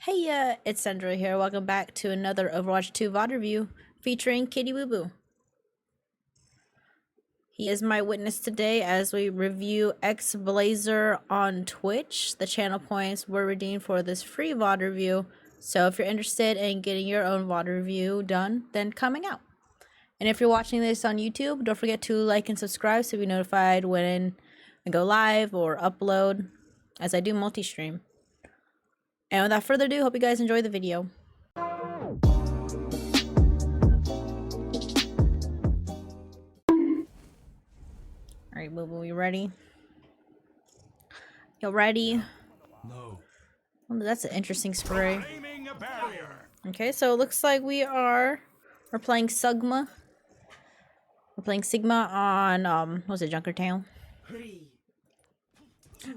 Hey, it's Cendriel here. Welcome back to another Overwatch 2 VOD review featuring Kitty Boo Boo. He is my witness today as we review X Blazer on Twitch. The channel points were redeemed for this free VOD review, so if you're interested in getting your own VOD review done, then coming out. And if you're watching this on YouTube, don't forget to like and subscribe so you'll be notified when I go live or upload, as I do multi-stream. And without further ado, hope you guys enjoy the video. Alright, Boo Boo, you ready? You ready? No. Oh, that's an interesting spray. Okay, so it looks like we're playing Sigma. We're playing Sigma on what was it, Junkertown?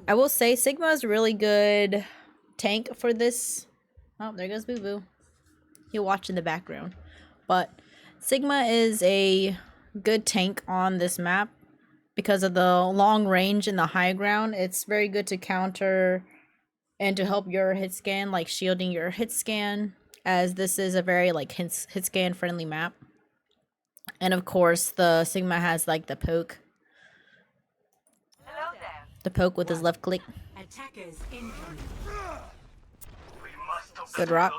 I will say Sigma is a really good tank for this. Oh, there goes Boo Boo. He'll watch in the background. But Sigma is a good tank on this map because of the long range and the high ground. It's very good to counter and to help your hit scan, like shielding your hit scan, as this is a very like hit scan friendly map. And of course the Sigma has like the poke. Hello there. The poke with his left click. Attackers incoming. Good rock.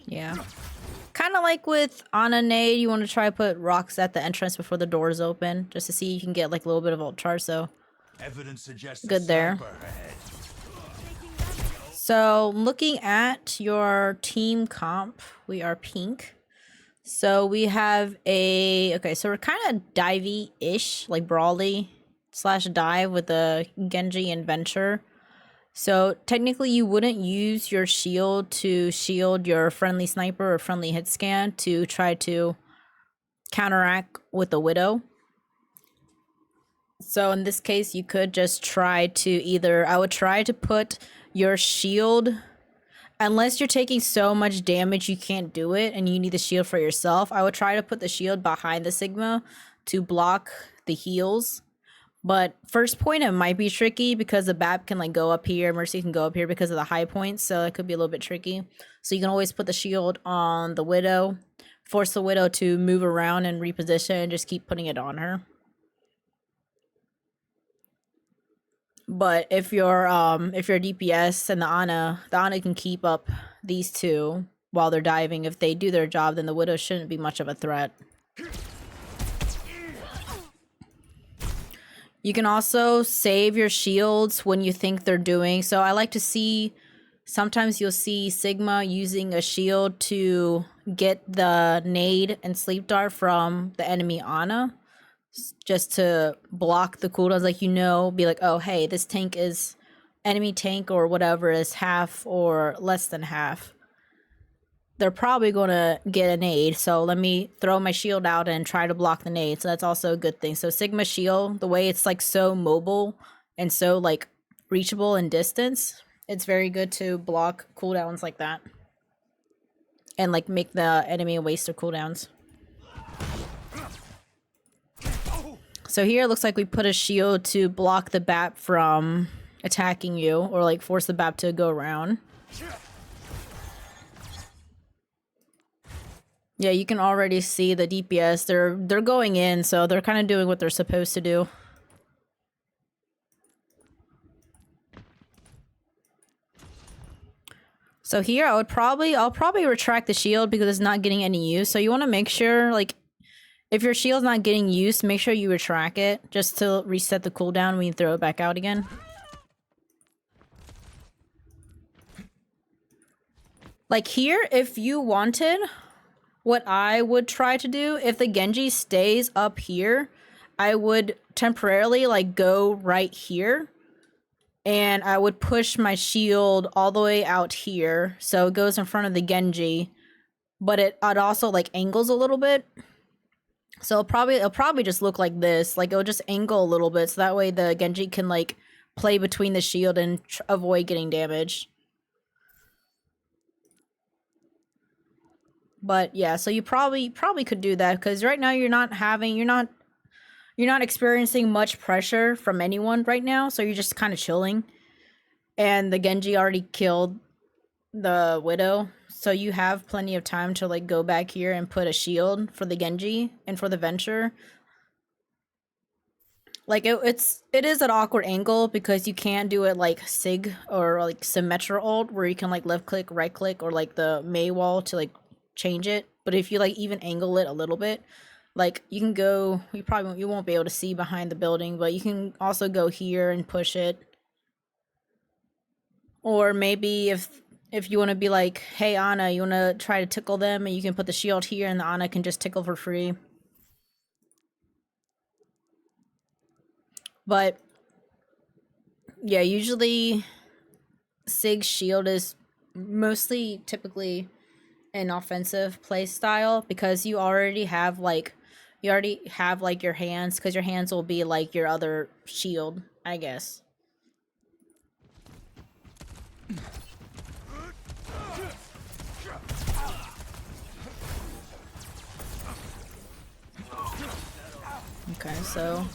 Yeah. Kind of like with on a nade, you want to try to put rocks at the entrance before the doors open, just to see you can get like a little bit of ult charge, so Evidence suggests good there. So looking at your team comp, we are pink. So we have okay, so we're kind of divey-ish, like brawly / dive with the Genji and Venture. So technically you wouldn't use your shield to shield your friendly sniper or friendly hit scan to try to counteract with the Widow. So in this case you could just try to either, I would try to put your shield, unless you're taking so much damage you can't do it and you need the shield for yourself, I would try to put the shield behind the Sigma to block the heals. But first point, it might be tricky because the BAP can like go up here, Mercy can go up here because of the high points, so it could be a little bit tricky. So you can always put the shield on the Widow, force the Widow to move around and reposition, and just keep putting it on her. But if you're DPS and the Ana can keep up these two while they're diving. If they do their job, then the Widow shouldn't be much of a threat. You can also save your shields when you think they're doing. So I like to see, sometimes you'll see Sigma using a shield to get the nade and sleep dart from the enemy Ana, just to block the cooldowns, like, you know, be like, oh, hey, this tank is, enemy tank or whatever is half or less than half. They're probably gonna get a nade, so let me throw my shield out and try to block the nade. So that's also a good thing. So Sigma shield, the way it's like so mobile and so like reachable in distance, it's very good to block cooldowns like that and like make the enemy waste their cooldowns. So here it looks like we put a shield to block the BAP from attacking you, or like force the BAP to go around. Yeah, you can already see the DPS. They're going in, so they're kind of doing what they're supposed to do. So here I'll probably retract the shield because it's not getting any use. So you want to make sure, like, if your shield's not getting used, make sure you retract it just to reset the cooldown when you throw it back out again. Like here, if you wanted, what I would try to do, if the Genji stays up here, I would temporarily like go right here and I would push my shield all the way out here so it goes in front of the Genji, but it also like angles a little bit. So it'll probably just look like this, like it'll just angle a little bit so that way the Genji can like play between the shield and avoid getting damaged. But yeah, so you probably could do that because right now you're not experiencing much pressure from anyone right now, so you're just kind of chilling. And the Genji already killed the Widow, so you have plenty of time to like go back here and put a shield for the Genji and for the Venture. Like it is an awkward angle because you can't do it like Sig or like Symmetra ult where you can like left click, right click, or like the Mei wall to like change it. But if you like even angle it a little bit, like you can go, you won't be able to see behind the building, but you can also go here and push it. Or maybe if you want to be like, hey Ana, you want to try to tickle them, and you can put the shield here and the Ana can just tickle for free. But yeah, usually Sig's shield is mostly typically an offensive play style because you already have like your hands, because your hands will be like your other shield, I guess. Okay, so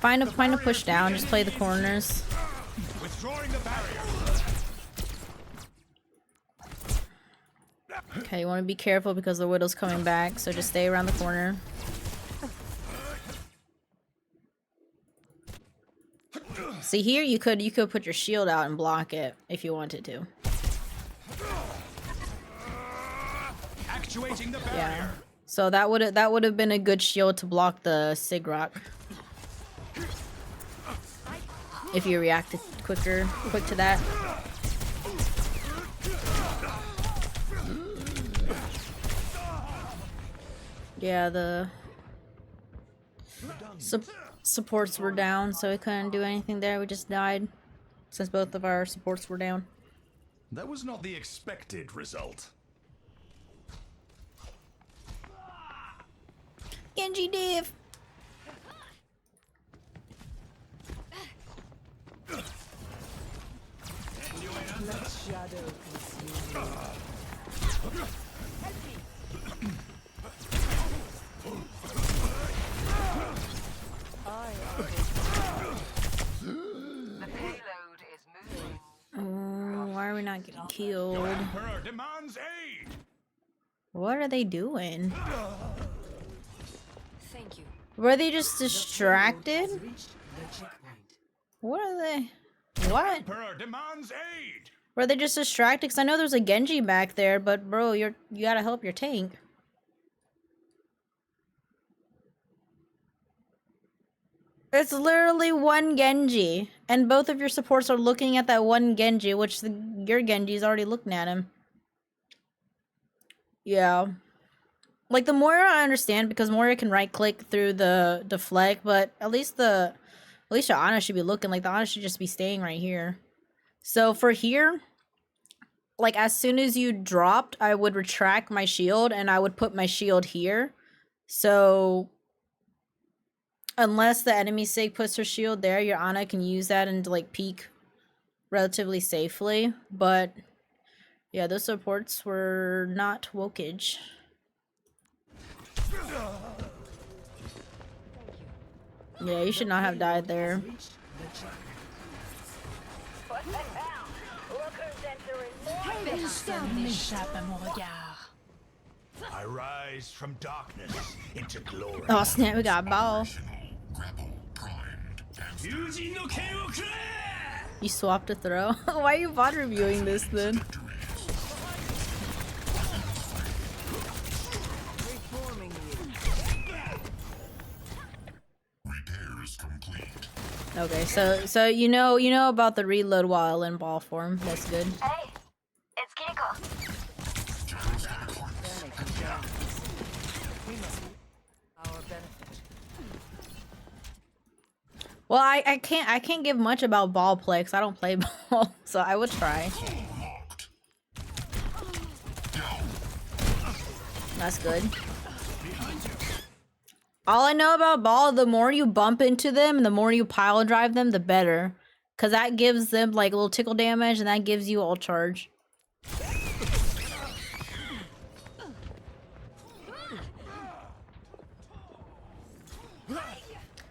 find a push down, just play the corners. Withdrawing the barrier. Okay, you want to be careful because the Widow's coming back, so just stay around the corner. See here, you could put your shield out and block it if you wanted to. Actuating the barrier. Yeah. So that would have been a good shield to block the Sig Rock. If you reacted quick to that. Yeah, the supports were down, so we couldn't do anything there. We just died since both of our supports were down. That was not the expected result. Genji div. Let shadow consume you. The payload is moving. Why are we not getting killed? Emperor demands aid. What are they doing? Thank you. Were they just distracted? Reached the checkpoint. What are they? What? Emperor demands aid. Were they just distracted? Because I know there's a Genji back there, but bro, you gotta help your tank. It's literally one Genji, and both of your supports are looking at that one Genji, which your Genji's already looking at him. Yeah. Like the Moira I understand because Moira can right click through the deflect, but at least your Ana should be looking, like the Ana should just be staying right here. So for here, like as soon as you dropped, I would retract my shield and I would put my shield here. So unless the enemy Sig puts her shield there, your Ana can use that and like peek relatively safely. But yeah, those supports were not wokage. Yeah, you should not have died there. Reached the checkpoint. I rise from darkness into glory. Oh snap, we got a ball. You swapped a throw? Why are you bot reviewing this then? Reforming you. Repair is complete. Okay, so you know about the reload while in ball form. That's good. Hey, it's Kinko. We must our benefit. Well, I can't give much about ball play because I don't play ball, so I would try. Locked. That's good. All I know about ball, the more you bump into them and the more you pile drive them, the better. Because that gives them like a little tickle damage and that gives you ult charge.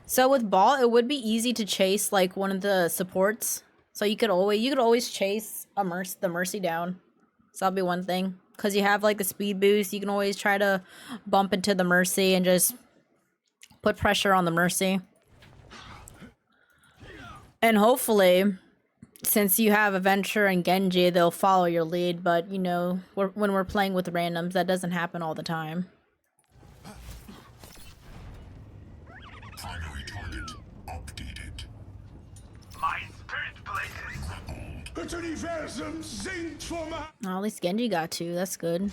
So with ball, it would be easy to chase like one of the supports. So you could always chase the mercy down. So that'll be one thing. Because you have like the speed boost, you can always try to bump into the mercy and just put pressure on the mercy. And hopefully, since you have Adventure and Genji, they'll follow your lead. But, you know, when we're playing with randoms, that doesn't happen all the time. Primary target updated. My spirit blazes. Das Universum singt vor mir. Oh, at least Genji got 2. That's good.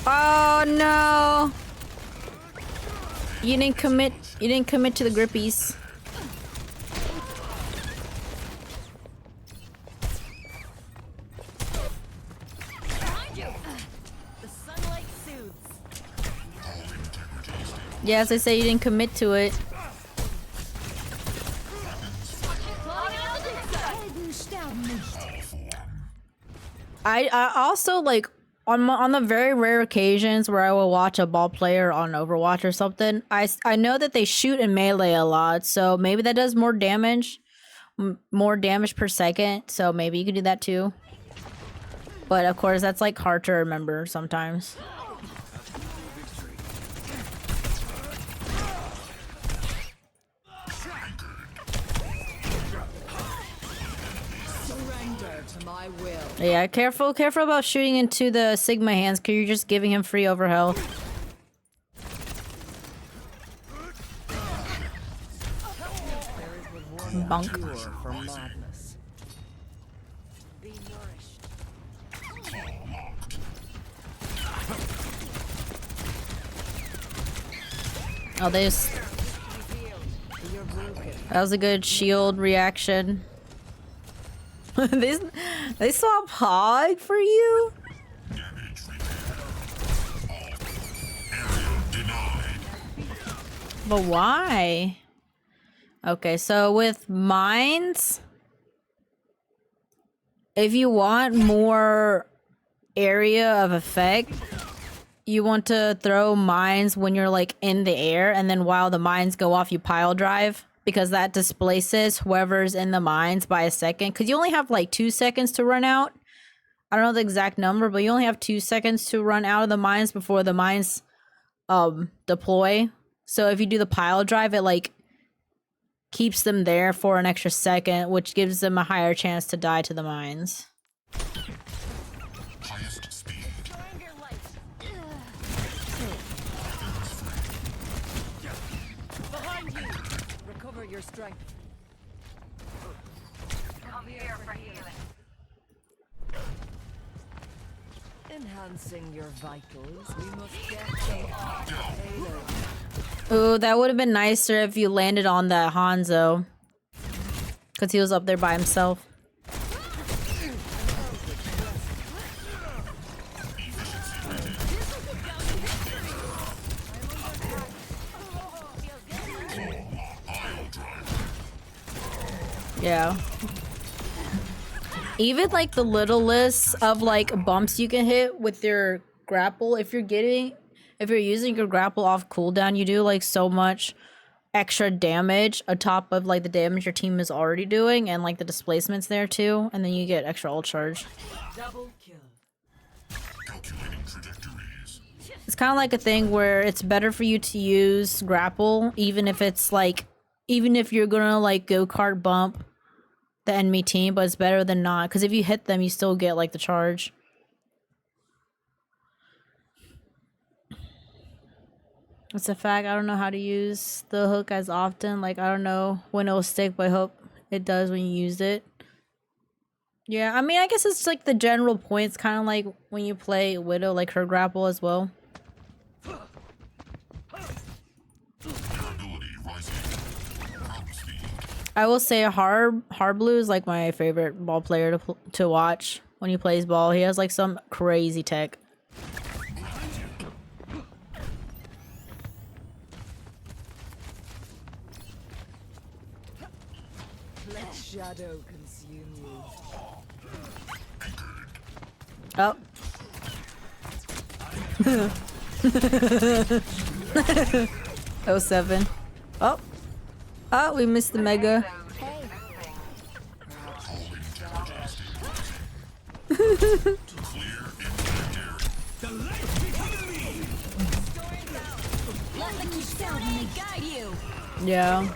Oh no! You didn't commit. You didn't commit to the grippies. The sunlight soothes. Yeah, as I say, you didn't commit to it. I also like on the very rare occasions where I will watch a ball player on Overwatch or something. I know that they shoot in melee a lot, so maybe that does more damage per second. So maybe you could do that too. But of course, that's like hard to remember sometimes. To my will. Yeah, careful about shooting into the Sigma hands, because you're just giving him free over health. Bunk. Cure for madness. Be nourished. Oh, there's... You're broken. That was a good shield reaction. They swap Hog for you? Damage repair. Area denied. But why? Okay, so with mines, if you want more area of effect, you want to throw mines when you're like in the air, and then while the mines go off, you pile drive, because that displaces whoever's in the mines by a second. Because you only have like 2 seconds to run out. I don't know the exact number, but you only have 2 seconds to run out of the mines before the mines deploy. So if you do the pile drive, it like keeps them there for an extra second, which gives them a higher chance to die to the mines. Highest speed. Behind you. Recover your strength. Come here for healing. Enhancing your vitals. We must get them off the payload. Ooh, that would have been nicer if you landed on that Hanzo. Because he was up there by himself. Yeah. Even like the littlest of like bumps you can hit with your grapple, if you're using your grapple off cooldown, you do like so much extra damage on top of like the damage your team is already doing, and like the displacements there too, and then you get extra ult charge. Double kill. Calculating trajectories. It's kind of like a thing where it's better for you to use grapple, even if you're gonna like go-kart bump the enemy team, but it's better than not, because if you hit them, you still get like the charge. It's a fact. I don't know how to use the hook as often. Like, I don't know when it'll stick, but I hope it does when you use it. Yeah, I mean, I guess it's like the general points, kind of like when you play Widow, like her grapple as well. Durability rising. Ground speed. I will say Harblu is like my favorite ball player to watch when he plays ball. He has like some crazy tech. Let shadow consume you. Oh. Oh, 07. Oh. Oh, we missed the mega. Yeah.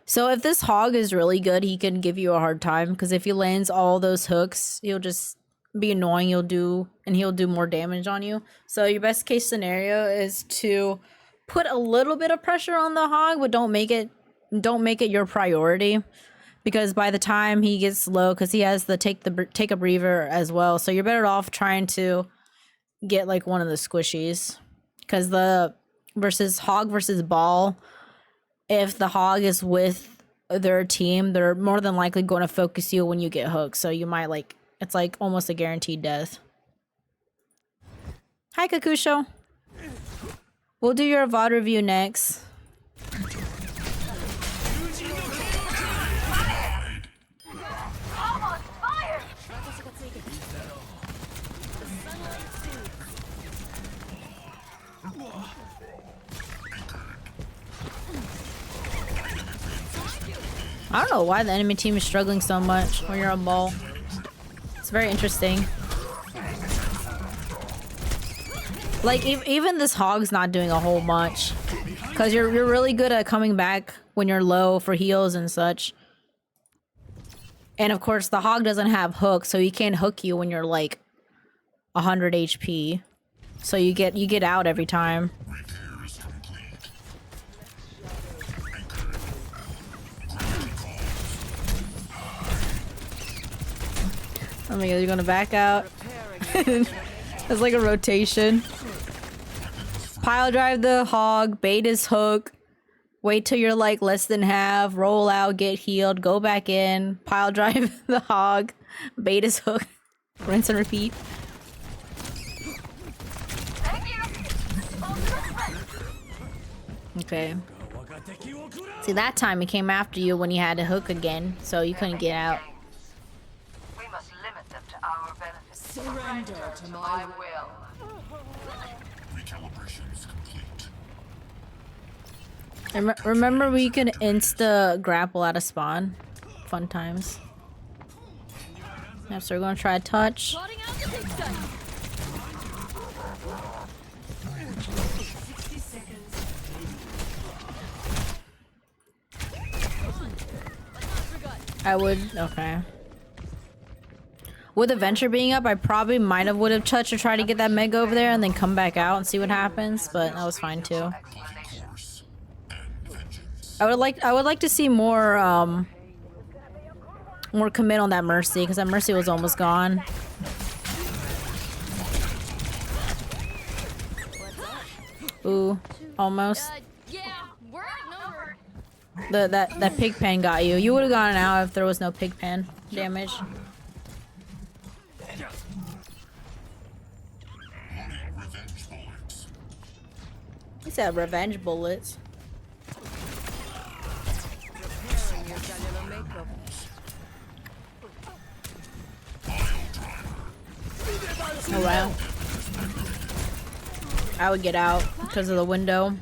So if this hog is really good, he can give you a hard time because if he lands all those hooks, he'll just be annoying. He'll do more damage on you. So your best case scenario is to put a little bit of pressure on the hog, but don't make it your priority because by the time he gets low, because he has the take a breather as well. So you're better off trying to get like one of the squishies because the hog versus ball. If the hog is with their team, they're more than likely going to focus you when you get hooked. So you might like, it's like almost a guaranteed death. Hi, Kakusho. We'll do your VOD review next. I don't know why the enemy team is struggling so much when you're on ball. It's very interesting. Like even this hog's not doing a whole much because you're really good at coming back when you're low for heals and such. And of course the hog doesn't have hooks, so he can't hook you when you're like 100 HP. So you get out every time. Oh my god, you're gonna back out. It's like a rotation. Pile drive the hog, bait his hook, wait till you're like less than half, roll out, get healed, go back in, pile drive the hog, bait his hook, rinse and repeat. Okay. See, that time it came after you when you had to hook again, so you couldn't get out. We must limit them to our benefit. Surrender to my will. Recalibration is complete. Remember we could insta grapple out of spawn? Fun times. Yep, so we're gonna try touch. Plotting out the big site. 60 seconds. I would, okay. With the venture being up, I probably might have would have touched or tried to get that mega over there and then come back out and see what happens, but that was fine too. I would like to see more more commit on that mercy because that mercy was almost gone. Ooh, almost. Yeah, we're outnumbered. That pig pen got you. You would have gotten out if there was no pig pen damage. Revenge bullets. He said revenge bullets. Preparing your cellular makeup. Oh wow. I would get out because of the window.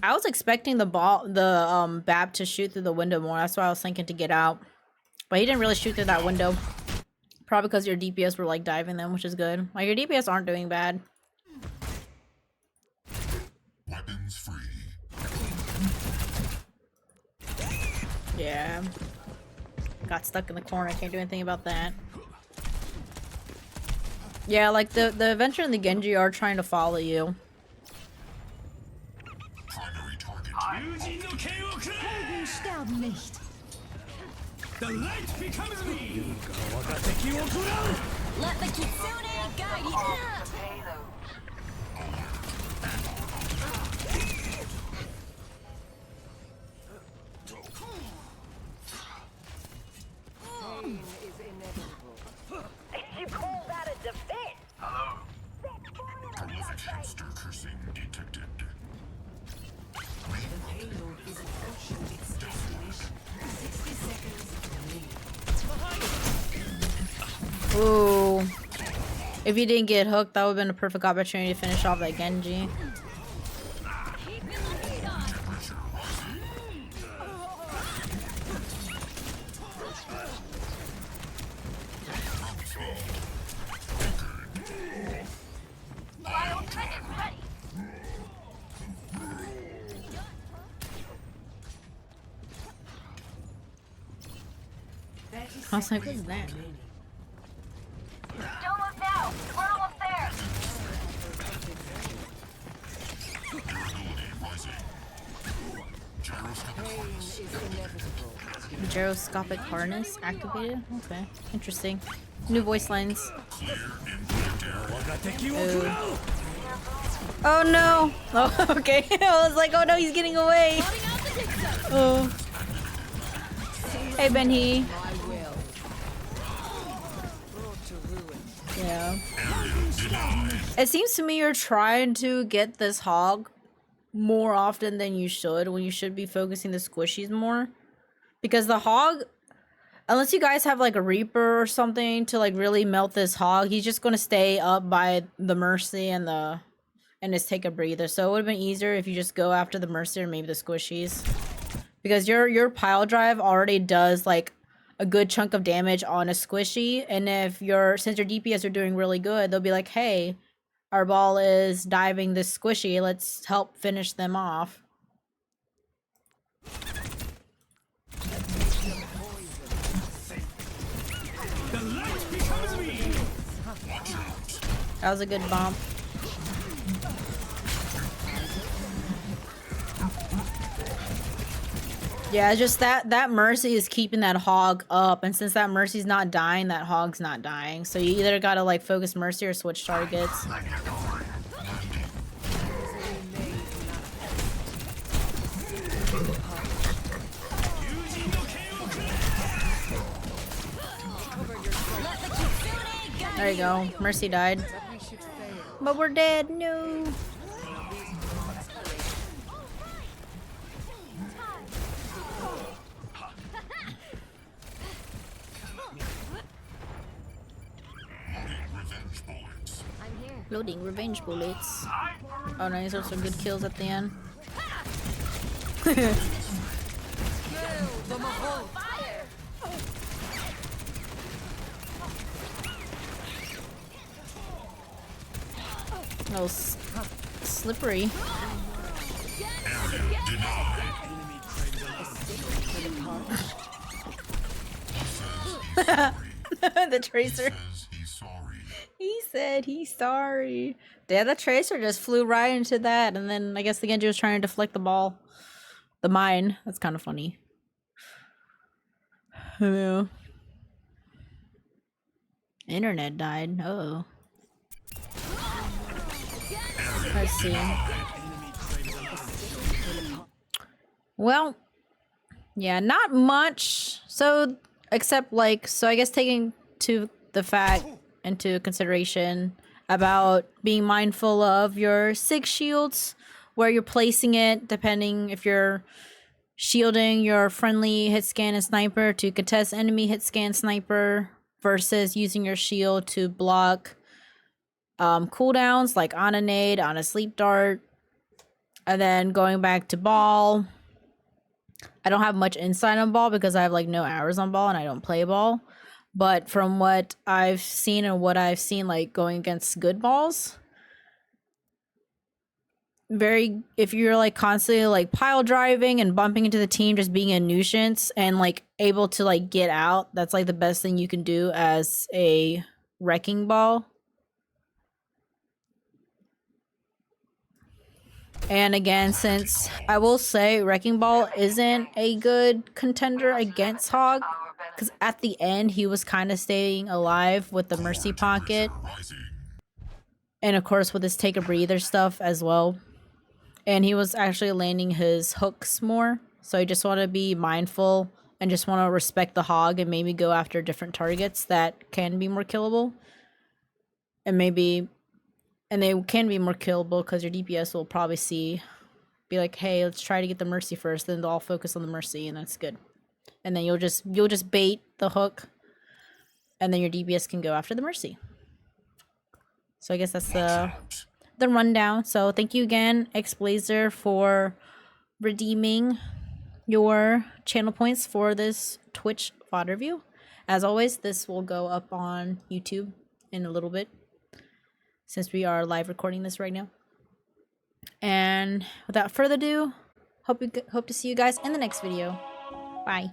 I was expecting the Bab to shoot through the window more. That's why I was thinking to get out. But he didn't really shoot through that window. Probably because your DPS were like diving them, which is good. Like your DPS aren't doing bad. Weapons free. Yeah. Got stuck in the corner. Can't do anything about that. Yeah, like the Adventure and the Genji are trying to follow you. Primary target. Sterben nicht. The light becomes me! Let the kitsune guide you. Payload. Pain is inevitable. You call that a defense? Hello? Prolific hamster cursing detected. Payload is approaching its destination. 60 seconds remaining. Ooh. If you didn't get hooked, that would have been a perfect opportunity to finish off that Genji. I was like, what's that? Don't look now. We're almost there. Durability rising. Gyroscopic harness. Is inevitable. Gyroscopic harness activated? Okay, interesting. New voice lines. Clear impact area. Oh no! Oh, okay. I was like, oh no, he's getting away. Oh. Hey, Ben-He. I will. Brought to ruin. Yeah. It seems to me you're trying to get this hog more often than you should, when you should be focusing the squishies more. Because the hog, unless you guys have like a Reaper or something to like really melt this hog, he's just gonna stay up by the Mercy and just take a breather. So it would have been easier if you just go after the Mercy or maybe the squishies. Because your pile drive already does like a good chunk of damage on a squishy, and if since your DPS are doing really good, they'll be like, hey, our ball is diving this squishy, let's help finish them off. The light becomes me. That was a good bump. Yeah, it's just that Mercy is keeping that hog up, and since that Mercy's not dying, that hog's not dying. So you either gotta like focus Mercy or switch targets. There you go. Mercy died. We should fail. But we're dead. No. Revenge bullets. Loading revenge bullets. Oh, nice. Those are good kills at the end. Oh, slippery. Area denied. The tracer. Says he's sorry. He said he's sorry. Yeah, the tracer just flew right into that, and then I guess the Genji was trying to deflect the ball. The mine. That's kind of funny. Yeah. Internet died. Oh. Let's see. Well, yeah, not much. So, except like, so I guess taking to the fact into consideration about being mindful of your 6 shields, where you're placing it, depending if you're shielding your friendly hit scan and sniper to contest enemy hit scan sniper versus using your shield to block cooldowns like on a nade, on a sleep dart, and then going back to ball. I don't have much insight on ball because I have like no hours on ball and I don't play ball. But from what I've seen and what I've seen like going against good balls, if you're like constantly like pile driving and bumping into the team, just being a nuisance and like able to like get out, that's like the best thing you can do as a wrecking ball. And again, since I will say Wrecking Ball isn't a good contender against Hog, because at the end he was kind of staying alive with the Mercy Pocket. And of course with his take a breather stuff as well. And he was actually landing his hooks more. So you just want to be mindful and just want to respect the Hog and maybe go after different targets that can be more killable. And they can be more killable because your DPS will probably be like, hey, let's try to get the Mercy first. Then they'll all focus on the Mercy, and that's good. And then you'll just bait the hook, and then your DPS can go after the Mercy. So I guess that's Watch out. the rundown. So thank you again, Xblazer, for redeeming your channel points for this Twitch VOD review. As always, this will go up on YouTube in a little bit, since we are live recording this right now. And without further ado, hope to see you guys in the next video. Bye.